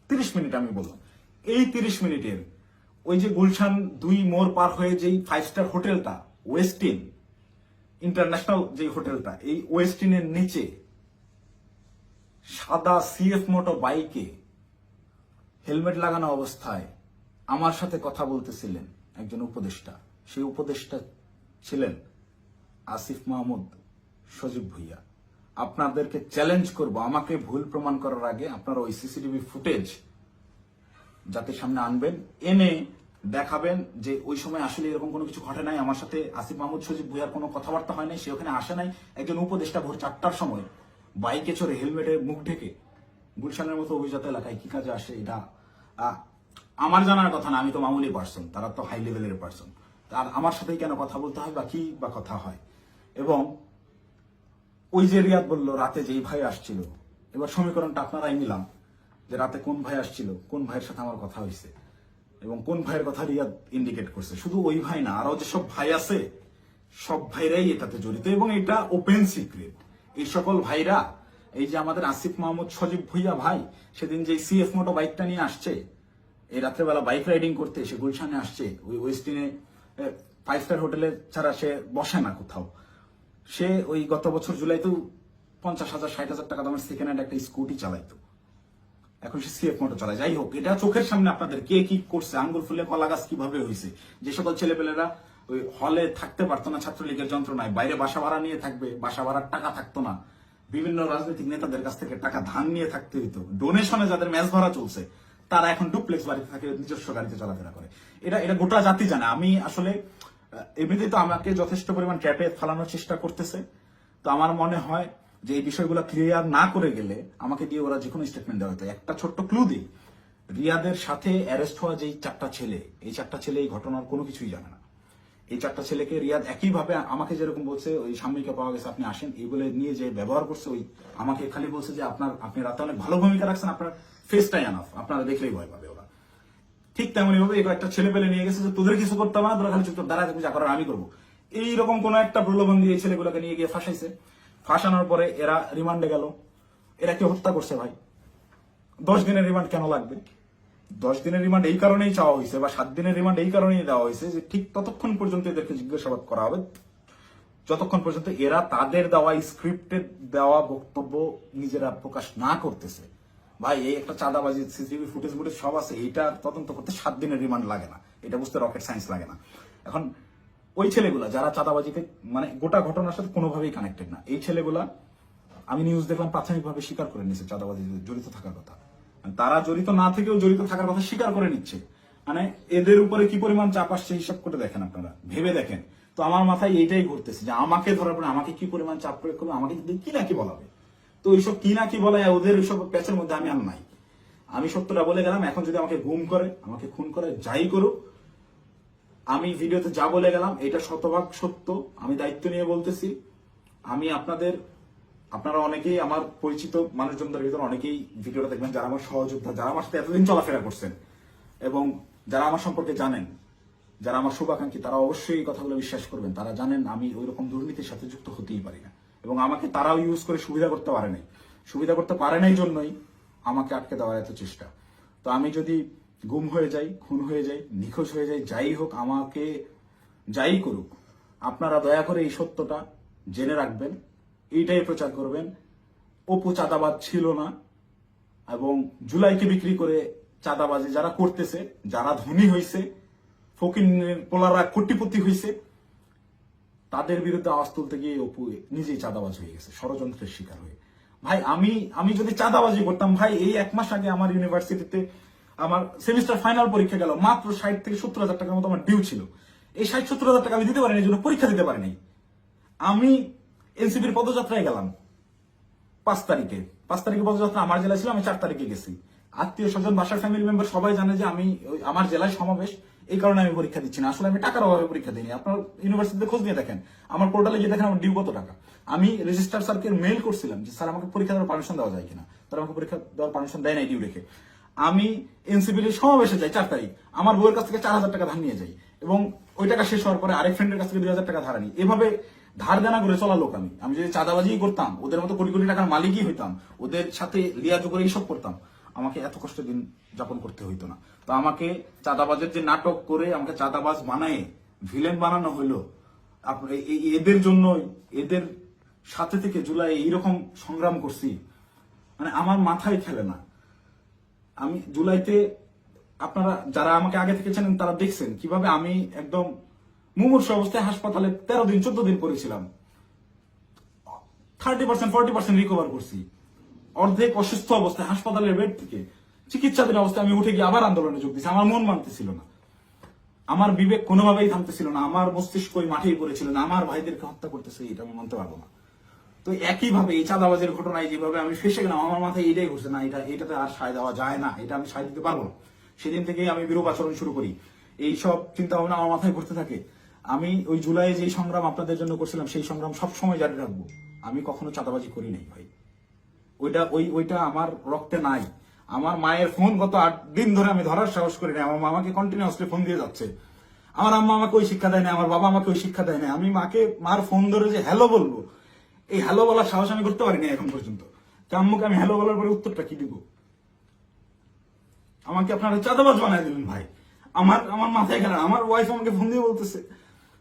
30 মিনিট আমি বললাম, এই 30 মিনিটের ওই যে গুলশান 2 মোড় পার হয়ে যেই 5 স্টার হোটেলটা, ওয়েস্টিন ইন্টারন্যাশনাল যে হোটেলটা, এই ওয়েস্টিনের নিচে সাদা সিএফ মোটো বাইকে হেলমেট লাগানো অবস্থায় আমার সাথে কথা বলতেছিলেন একজন উপদেষ্টা। সেই উপদেষ্টা ছিলেন আসিফ মাহমুদ সজীব ভুইয়া। আপনাদেরকে চ্যালেঞ্জ করব, আমাকে ভুল প্রমাণ করার আগে আপনারা ওই সিসিটিভি ফুটেজ জাতির সামনে আনবেন, এনে দেখাবেন যে ওই সময় আসলে এরকম কোনো কিছু ঘটে নাই, আমার সাথে আসিফ মাহমুদ সজীব ভুইয়ার কোনো কথাবার্তা হয় নাই, সে ওখানে আসে নাই। একজন উপদেষ্টা ভোর 4টার সময় বাইকে চড়ে হেলমেটে মুখ ঢেকে গুলশানের মতো অভিজাত এলাকায় কি কাজে আসে, এটা আমার জানার কথা না। আমি তো মামুলি পার্সন, তারা তো হাই লেভেলের পার্সন। আর আমার সাথেই কেন কথা বলতে হয়, বা কি বা কথা হয়। এবং ওই যে রিয়াদ বললো রাতে যেই ভাই আসছিল, এবার সমীকরণটা আপনারাই নিলাম যে রাতে কোন ভাই আসছিল, কোন ভাইয়ের সাথে আমার কথা হয়েছে এবং কোন ভাইয়ের কথা রিয়াদ ইন্ডিকেট করছে। শুধু ওই ভাই না, আরো যেসব ভাই আছে সব ভাইরাই এটাতে জড়িত এবং এটা ওপেন সিক্রেট। এই সকল ভাইরা, এই যে আমাদের আসিফ মাহমুদ সজীব ভুইয়া ভাই সেদিন যে সিএফ মোটো বাইকটা নিয়ে আসছে, এই রাত্রেবেলা বাইক রাইডিং করতে সে গুলশানে আসছে, ওই ওয়েস্টিনে 5 স্টার হোটেলে ছাড়া সে বসে না কোথাও। সে ওই গত বছর জুলাইতেও 50,000 60,000 টাকা দামের সেকেন্ড হ্যান্ড একটা স্কুটি চালাইতো, এখন সে সিএফ মোটর চালায়। যাই হোক, এটা চোখের সামনে আপনাদের কে কি করছে, আঙ্গুল ফুলে কলা গাছ কিভাবে হয়েছে। যে সকল ছেলেপেলেরা ওই হলে থাকতে পারতো না ছাত্রলীগের যন্ত্রণায়, বাইরে বাসা ভাড়া নিয়ে থাকবে, বাসা ভাড়ার টাকা থাকতো না, বিভিন্ন রাজনৈতিক নেতাদের কাছ থেকে টাকা ধার নিয়ে থাকতে হইতো, ডোনেশনে যাদের ম্যাচ ধরা চলছে তারা এখন ডুপ্লেক্স বাড়িতে থাকে, নিজস্ব গাড়িতে চলাফেরা করে। এটা গোটা জাতি জানে। আমি আসলে এমনিতেই তো আমাকে যথেষ্ট পরিমাণ ট্র্যাপে ফেলানোর চেষ্টা করতেছে, তো আমার মনে হয় যে এই বিষয়গুলো ক্লিয়ার না করে গেলে আমাকে দিয়ে ওরা যে কোনো স্টেটমেন্ট দেওয়া হতো। একটা ছোট্ট ক্লু দিই, রিয়াদের সাথে অ্যারেস্ট হওয়া যেই 4টা ছেলে, এই 4টা ছেলে এই ঘটনার কোনো কিছুই জানে না। এই 4টা ছেলেকে রিয়াদ একইভাবে আমাকে যেরকম বলছে ওই সাময়িকা পাওয়া গেছে আপনি আসেন এই বলে নিয়ে যে ব্যবহার করছে, ওই আমাকে খালি বলছে যে আপনি রাতে অনেক ভালো ভূমিকা রাখছেন, আপনার ফেসটাই আনাফ, আপনারা দেখলেই ভয় পাবে ওরা। ঠিক তেমনই ভাবে একটা ছেলে পেলে নিয়ে গেছে যে তোদের কিছু করতে হবে না, তোরা খালি চুপ দাঁড়ায় যা করার আমি করবো, এইরকম কোন একটা প্রলোভন দিয়ে এই ছেলেগুলোকে নিয়ে গিয়ে ফাঁসাইছে। ফাঁসানোর পরে এরা রিমান্ডে গেল। এরা কেউ হত্যা করছে ভাই, 10 দিনের রিমান্ড কেন লাগবে? 10 দিনের রিমান্ড এই কারণেই চাওয়া হয়েছে বা 7 দিনের রিমান্ড এই কারণেই দেওয়া হয়েছে যে ঠিক ততক্ষণ পর্যন্ত এদেরকে জিজ্ঞাসাবাদ করা হবে যতক্ষণ পর্যন্ত এরা তাদের দেওয়া স্ক্রিপ্টেড দেওয়া বক্তব্য নিজেরা প্রকাশ না করতেছে। ভাই এই একটা চাঁদাবাজি সিসিটিভি ফুটেজ সব আছে, এইটা তদন্ত করতে 7 দিনের রিমান্ড লাগে না, এটা বুঝতে রকেট সায়েন্স লাগে না। এখন ওই ছেলেগুলা যারা চাঁদাবাজিতে মানে গোটা ঘটনার সাথে কোনোভাবেই কানেক্টেড না, এই ছেলেগুলা আমি নিউজ দেখলাম প্রাথমিকভাবে স্বীকার করে নিচ্ছে চাঁদাবাজি জড়িত থাকার কথা। তারা জড়িত না থেকেও জড়িত থাকার কথা স্বীকার করে নিচ্ছে। মানে এদের উপরে কি পরিমাণ চাপ আসছে হিসাব করে দেখেন, আপনারা ভেবে দেখেন। তো আমার মাথায় এইটাই ঘুরতেছে যে আমাকে ধরার পরে আমাকে কি পরিমাণ চাপ প্রয়োগ করবে, আমাকে কি না কি বলাবে। তো এইসব কি না কি বলে ওদের ওইসব প্যাচের মধ্যে আমি আর নাই। আমি সত্যটা বলে গেলাম, এখন যদি আমাকে গুম করে, আমাকে খুন করে, যাই করুক, আমি ভিডিওতে যা বলে গেলাম এটা শতভাগ সত্য, আমি দায়িত্ব নিয়ে বলতেছি। আমি আপনারা অনেকেই আমার পরিচিত মানুষজনদের ভিতরে অনেকেই ভিডিওটা দেখবেন যারা আমার সহযোদ্ধা, যারা আমার সাথে এতদিন চলাফেরা করছেন এবং যারা আমার সম্পর্কে জানেন, যারা আমার শুভাকাঙ্ক্ষী, তারা অবশ্যই এই কথাগুলো বিশ্বাস করবেন। তারা জানেন আমি ওই রকম দুর্নীতির সাথে যুক্ত হতেই পারি না এবং আমাকে তারাও ইউজ করে সুবিধা করতে পারে নাই। সুবিধা করতে পারে নাই জন্যই আমাকে আটকে দেওয়ার এত চেষ্টা। তো আমি যদি গুম হয়ে যাই, খুন হয়ে যাই, নিখোঁজ হয়ে যাই, যাই হোক, আমাকে যাই করুক, আপনারা দয়া করে এই সত্যটা জেনে রাখবেন, এইটাই প্রচার করবেন। অপু চাঁদাবাজ ছিল না এবং জুলাইকে বিক্রি করে চাঁদাবাজি যারা করতেছে, যারা ধনী হয়েছে, ফকিরের পোলারা কোটিপতি হয়েছে, তাদের বিরুদ্ধে আওয়াজ তুলতে গিয়ে অপু নিজেই চাঁদাবাজ হয়ে গেছে, ষড়যন্ত্রের শিকার হয়ে। ভাই আমি যদি চাঁদাবাজি করতাম, ভাই এই 1 মাস আগে আমার ইউনিভার্সিটিতে আমার সেমিস্টার ফাইনাল পরীক্ষা গেল, মাত্র 60 থেকে 70,000 টাকার মতো আমার ডিউ ছিল। এই 60-70,000 টাকা আমি দিতে পারিনি, এই জন্য পরীক্ষা দিতে পারিনি। আমি এনসিপির পদযাত্রায় গেলাম 5 তারিখে পদযাত্রা আমার জেলায় ছিল, আমি 4 তারিখে গেছি। আত্মীয় স্বজন, বাসার ফ্যামিলি মেম্বার সবাই জানে যে আমি আমার জেলায় সমাবেশ, এই কারণে আমি পরীক্ষা দিচ্ছি না। আসলে আমি টাকার অভাবে পরীক্ষা দিইনি। আপনার ইউনিভার্সিটিতে খোঁজ নিয়ে দেখেন, আমার পোর্টালে গিয়ে দেখেন আমার ডিউ কত টাকা। আমি রেজিস্ট্রার স্যারকে মেইল করছিলাম যে স্যার আমাকে পরীক্ষা দেওয়ার পারমিশন দেওয়া যায় কিনা, তারা আমাকে পরীক্ষা দেওয়ার পারমিশন দেয় নাই ডিউ রেখে। আমি এনসিপির সমাবেশে যাই 4 তারিখ, আমার বউয়ের কাছ থেকে 4,000 টাকা ধার নিয়ে যাই এবং ওই টাকা শেষ হওয়ার পরে আরেক ফ্রেন্ডের কাছ থেকে 2,000 টাকা ধার আনি। এভাবে ধার দেনা করে চলা লোক আমি যদি চাঁদাবাজি করতাম, ওদের মতো কোটি কোটি টাকার মালিকই হইতাম, ওদের সাথে লিয়াজু করে এইসব করতাম, আমাকে এত কষ্ট দিন যাপন করতে হইতো না। তো আমাকে চাঁদাবাজের যে নাটক করে আমাকে চাঁদাবাজ বানায় ভিলেন বানানো হইলো, এদের জন্যই, এদের সাথে থেকে জুলাই এইরকম সংগ্রাম করছি, মানে আমার মাথায় খেলে না। আমি জুলাইতে, আপনারা যারা আমাকে আগে থেকে চেনেন তারা দেখছেন কিভাবে আমি একদম মুমূর্ষু অবস্থায় হাসপাতালে 13 দিন 14 দিন পড়েছিলাম। 30% 40% রিকভার করছি। অর্ধেক অসুস্থ অবস্থায় হাসপাতালের বেড থেকে চিকিৎসাধীন অবস্থায় আমি উঠে গিয়ে আবার আন্দোলনে যোগ দিয়েছি। আমার মন মানতেছিল না, আমার বিবেক কোনোভাবেই থামতেছিল না, আমার মস্তিষ্ক ওই মাঠেই পড়েছিল না, আমার ভাইদেরকে হত্যা করতেছে, এটা আমি মানতে পারবো না। তো একইভাবে এই চাঁদাবাজের ঘটনায় যেভাবে আমি ফেসে গেলাম, আমার মাথায় এটাই ঘুরছে, না এটাতে আর সায় দেওয়া যায় না, এটা আমি সায় দিতে পারবো না। সেদিন থেকেই আমি বিরূপ আচরণ শুরু করি, এইসব চিন্তা ভাবনা আমার মাথায় ঘুরতে থাকে। আমি ওই জুলাই যে সংগ্রাম আপনাদের জন্য করছিলাম সেই সংগ্রাম সবসময় জারি রাখবো। আমি কখনো চাঁদাবাজি করি নাই ভাই, ওইটা আমার রক্তে নাই। আমার মায়ের ফোন গত 8 দিন ধরে আমি ধরার সাহস করি না। আমার মামাকে কন্টিনিউয়াসলি ফোন দিয়ে যাচ্ছে। আমার আম্মা আমাকে ওই শিক্ষা দেয় না, আমার বাবা আমাকে ওই শিক্ষা দেয় না। আমি মার ফোন ধরে যে হ্যালো বলবো, এই হ্যালো বলার সাহস আমি করতে পারিনি এখন পর্যন্ত। তো আম্মুকে আমি হ্যালো বলার পরে উত্তরটা কি দিব? আমাকে আপনারা চাঁদাবাজ বানায় দিলেন ভাই। আমার মাথায় গেল। আমার ওয়াইফ আমাকে ফোন দিয়ে বলতেছে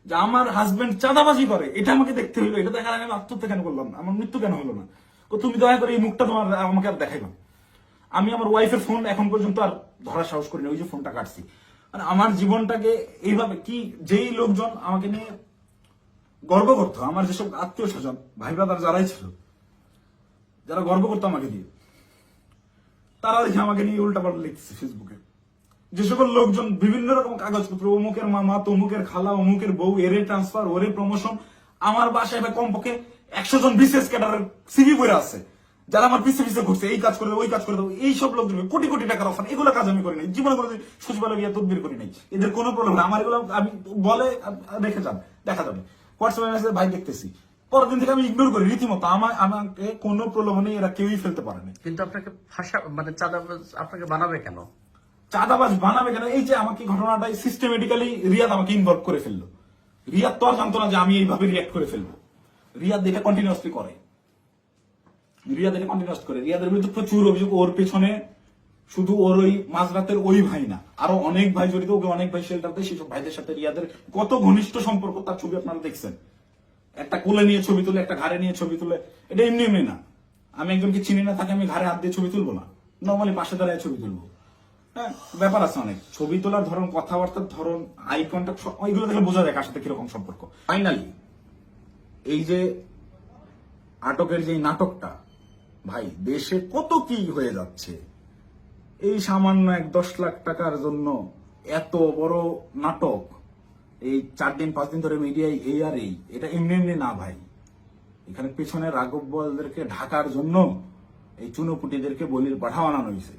যে আমার হাজবেন্ড চাঁদাবাজি করে, এটা আমাকে দেখতে হইলো। এটা দেখার আগে আমি আত্মহত্যা কেন করলাম না, আমার মৃত্যু কেন হলো না? তো তুমি দয়া করে এই মুখটা তোমার আমাকে আর দেখাইবা। আমি আমার ওয়াইফের ফোন এখন পর্যন্ত আর ধরার সাহস করিনি, ওই যে ফোনটা কাটছি। মানে আমার জীবনটাকে এইভাবে কি, যেই লোকজন আমাকে নিয়ে গর্ব করতো, আমার যেসব আত্মীয় স্বজন ভাই ব্রাদার যারাই ছিল, যারা গর্ব করতো আমাকে দিয়ে, তারা দেখে আমাকে নিয়ে উল্টাপাল্টা লিখতেছে ফেসবুকে। যে সকল লোকজন বিভিন্ন রকম কাগজপত্র, অমুকের মামা, তমুকের খালা, অমুকের বউ, এরে ট্রান্সফার, ওরে প্রমোশন, আমার বাসায় কমপক্ষে 100 জন বিশেষ ক্যাডারের সিভি বইরা আছে, যারা আমার পিছে পিছে ঘুরছে, এই কাজ করে দেবো, ওই কাজ করে দেবো। এইসব লোকজন কোটি কোটি টাকার অফার, এগুলো কাজ আমি করি নাই জীবনে, করে সচিবালয় গিয়ে তদবির করি নাই। এদের কোনো প্রবলেম না। আমার এগুলো আমি বলে রেখে যান, দেখা যাবে হোয়াটসঅ্যাপে মেসেজ, ভাই দেখতেছি, পরের দিন থেকে আমি ইগনোর করি রীতিমতো। আমাকে কোনো প্রলোভনে এরা কেউই ফেলতে পারেনি। কিন্তু আপনাকে মানে চাঁদাবাজ আপনাকে বানাবে কেন? চাঁদাবাজ বানাবে কেন? এই যে আমাকে ঘটনাটাই সিস্টেমেটিক্যালি রিয়াদ আমাকে ইনভলভ করে ফেললো। রিয়াদ তো আর জানতো না যে আমি এইভাবে রিয়াক্ট করে ফেলবো। রিয়াদ এটা কন্টিনিউয়াসলি করে। রিয়াদের বিরুদ্ধে প্রচুর অভিযোগ। ওর পেছনে শুধু ওর ওই মাঝরাতের ওই ভাই না, আরো অনেক ভাই জড়িত। ওকে অনেক ভাই শেল্টার দেয়। সেসব ভাইদের সাথে রিয়াদের কত ঘনিষ্ঠ সম্পর্ক, তার ছবি আপনারা দেখছেন। একটা কোলে নিয়ে ছবি তুলে, একটা ঘাড়ে নিয়ে ছবি তুলে। এটা এমনি এমনি না। আমি একজনকে চিনি না, তাকে আমি ঘাড়ে হাত দিয়ে ছবি তুলবো না, নর্মালি পাশে দাঁড়ায় ছবি তুলবো। হ্যাঁ, ব্যাপার আছে অনেক। ছবি তোলার ধরন, কথাবার্তার ধরন, আই কন্ট্যাক্ট, ওইগুলো দেখে বোঝা যায় কার সাথে কিরকম সম্পর্ক। ফাইনালি এই যে আটকের যে নাটকটা, ভাই দেশে কত কি হয়ে যাচ্ছে। এই সামান্য 10 লাখ টাকার জন্য এত বড় নাটক, এই 4 দিন 5 দিন ধরে মিডিয়ায় এই আর এই, এটা এমনি এমনি না ভাই। এখানে পেছনে রাঘব বলদেরকে ঢাকার জন্য এই চুনোপুটিদেরকে বলির পাঠা বানানো হয়েছে।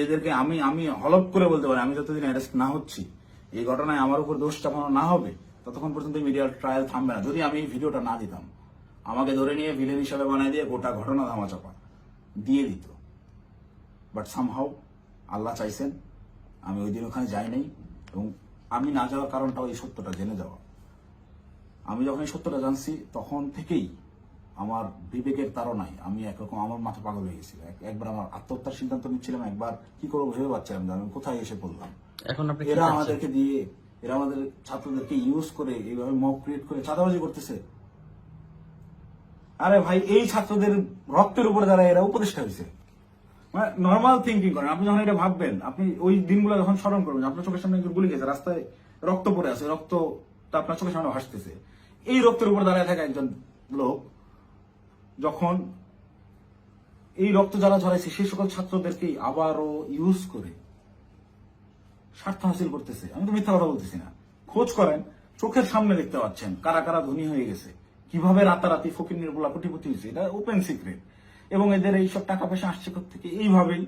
এদেরকে আমি হলপ করে বলতে পারি, আমি যতদিন অ্যারেস্ট না হচ্ছি, এই ঘটনায় আমার উপর দোষ চাপানো না হবে, ততক্ষণ পর্যন্ত মিডিয়ার ট্রায়াল থামবে না। যদি আমি এই ভিডিওটা না দিতাম, আমাকে ধরে নিয়ে ভিলেন হিসাবে বানাই দিয়ে গোটা ঘটনা ধামাচাপা দিয়ে দিত। বাট সামহাউ আল্লাহ চাইছেন আমি ওই দিন ওখানে যাই নাই। এবং আমি না যাওয়ার কারণটাও এই সত্যটা জেনে যাওয়া। আমি যখন এই সত্যটা জানছি, তখন থেকেই আমার বিবেকের তাড়নায় আমি একরকম, আমার মাথা পাগল হয়ে গেছিল। একবার আমার আত্মহত্যার সিদ্ধান্ত নিচ্ছিলাম, একবার কি করবো ভেবে পাচ্ছিলাম যে আমি কোথায় এসে পড়লাম। এখন এরা আমাদেরকে দিয়ে, এরা আমাদের ছাত্রদেরকে ইউজ করে এইভাবে মব ক্রিয়েট করে চাঁদাবাজি করতেছে। আরে ভাই, এই ছাত্রদের রক্তের উপরে যারা এরা উপদেষ্টা হয়েছে, মানে নর্মাল থিঙ্কিং করেন। আপনি যখন এটা ভাববেন, আপনি ওই দিনগুলো যখন স্মরণ করবেন, আপনার চোখের সামনে একজন গুলি গেছে, রাস্তায় রক্ত পড়ে আছে, রক্তটা আপনার চোখের সামনে ভাসতেছে। এই রক্তের উপর দাঁড়িয়ে থাকা একজন লোক যখন এই রক্ত যারা ঝরাইছে সেই সকল ছাত্রদেরকেই আবারও ইউজ করে স্বার্থ হাসিল করতেছে। আমি তো মিথ্যা কথা বলতেছি না। খোঁজ করেন, চোখের সামনে দেখতে পাচ্ছেন কারা কারা ধনী হয়ে গেছে, কিভাবে রাতারাতি ফকির নির্বলা কোটিপতি হয়েছে। এটা ওপেন সিক্রেট। এবং এদের এইসব টাকা পয়সা আসছে থেকে এইভাবেই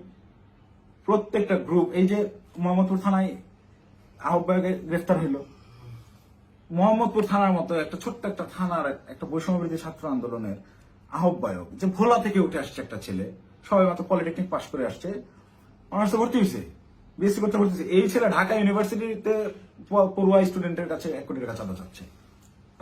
প্রত্যেকটা গ্রুপ। এই যে মোহাম্মদপুর থানায় আহ্বায়কে গ্রেফতার হইল, মোহাম্মদপুর থানার মতো একটা ছোট্ট একটা থানার একটা বৈষম্যবিরোধী ছাত্র আন্দোলনের আহ্বায়ক, যে ভোলা থেকে উঠে আসছে একটা ছেলে, সবাই মাত্র পলিটেকনিক পাশ করে আসছে, অনার্সে ভর্তি হয়েছে, বিএসসি করতে ভর্তি হয়েছে। এই ছেলে ঢাকা ইউনিভার্সিটিতে পড়ুয়া স্টুডেন্টের কাছে 1 কোটি টাকা চাঁদা চাচ্ছে।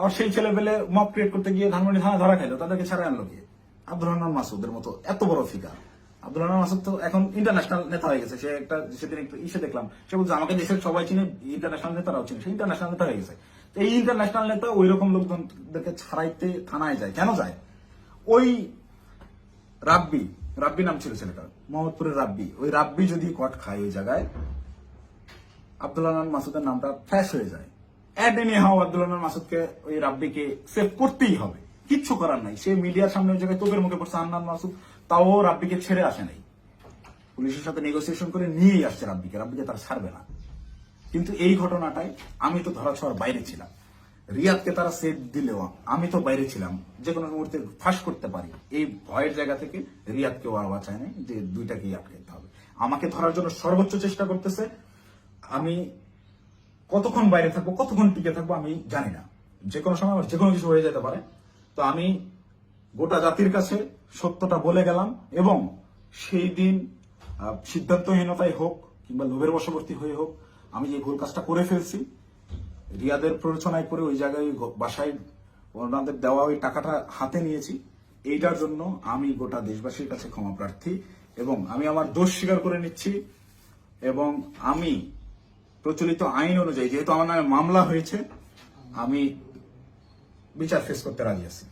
আর সেই ছেলে পেলে মব ক্রিয়েট করতে গিয়ে ধানমন্ডি থানা ধরা খাইলো, তাদেরকে ছাড়া আনলো গিয়ে। আব্দুল রহমান মাসুদের মতো এত বড় ফিগার। আব্দুল রহমান মাসুদ তো এখন ইন্টারন্যাশনাল নেতা হয়ে গেছে। সে একটা সেদিন একটু ইসে দেখলাম, সে বলছে আমাকে দেশের সবাই চিনে, ইন্টারন্যাশনাল নেতারাও চিনে, সে ইন্টারন্যাশনাল নেতা হয়ে গেছে। এই ইন্টারন্যাশনাল নেতা ওই রকম লোকজনদেরকে ছাড়াইতে থানায় যায় কেন যায়? ওই রাব্বি নাম ছিল ছেলেটার, মোহাম্মদপুরের রাব্বি, ওই রাব্বি যদি কট খায় ওই জায়গায়, আব্দুল রহমান মাসুদের নামটা ফ্ল্যাশ হয়ে যায়। আব্দুল রহমান মাসুদকে, ওই রাব্বিকে সেভ করতেই হবে, কিচ্ছু করার নাই। সে মিডিয়ার সামনে ওই জায়গায় তোপের মুখে পড়ছে আন্নান মাসুদ, তাও রাব্বিকে ছেড়ে আসে নাই। পুলিশের সাথে নেগোসিয়েশন করে নিয়েই আসছে রাব্বিকে তারা ছাড়বে না। কিন্তু এই ঘটনাটাই আমি তো ধরাছোঁয়ার বাইরে ছিলাম। রিয়াদকে তারা সেভ দিলেও আমি তো বাইরে ছিলাম, যে কোনো মুহূর্তে ফাঁস করতে পারি। এই ভয়ের জায়গা থেকে রিয়াদকেও আর বাঁচায় নাই যে দুইটাকেই আটকাতে হবে। আমাকে ধরার জন্য সর্বোচ্চ চেষ্টা করতেছে। আমি কতক্ষণ বাইরে থাকবো, কতক্ষণ টিকে থাকবো আমি জানি না। যে কোনো সময় আমার যে কোনো কিছু হয়ে যেতে পারে। তো আমি গোটা জাতির কাছে সত্যটা বলে গেলাম, এবং সেই দিন সিদ্ধান্তহীনতাই হোক কিংবা লোভের বশবর্তী হয়ে হোক, আমি যে ভুল কাজটা করে ফেলছি, রিয়াদের প্ররোচনায় করে ওই জায়গায় বাসায় ওনাদের দেওয়া ওই টাকাটা হাতে নিয়েছি, এইটার জন্য আমি গোটা দেশবাসীর কাছে ক্ষমা প্রার্থী, এবং আমি আমার দোষ স্বীকার করে নিচ্ছি। এবং আমি প্রচলিত আইন অনুযায়ী, যেহেতু আমার নামে মামলা হয়েছে, আমি বিচার ফেস করতে রাজি আছি।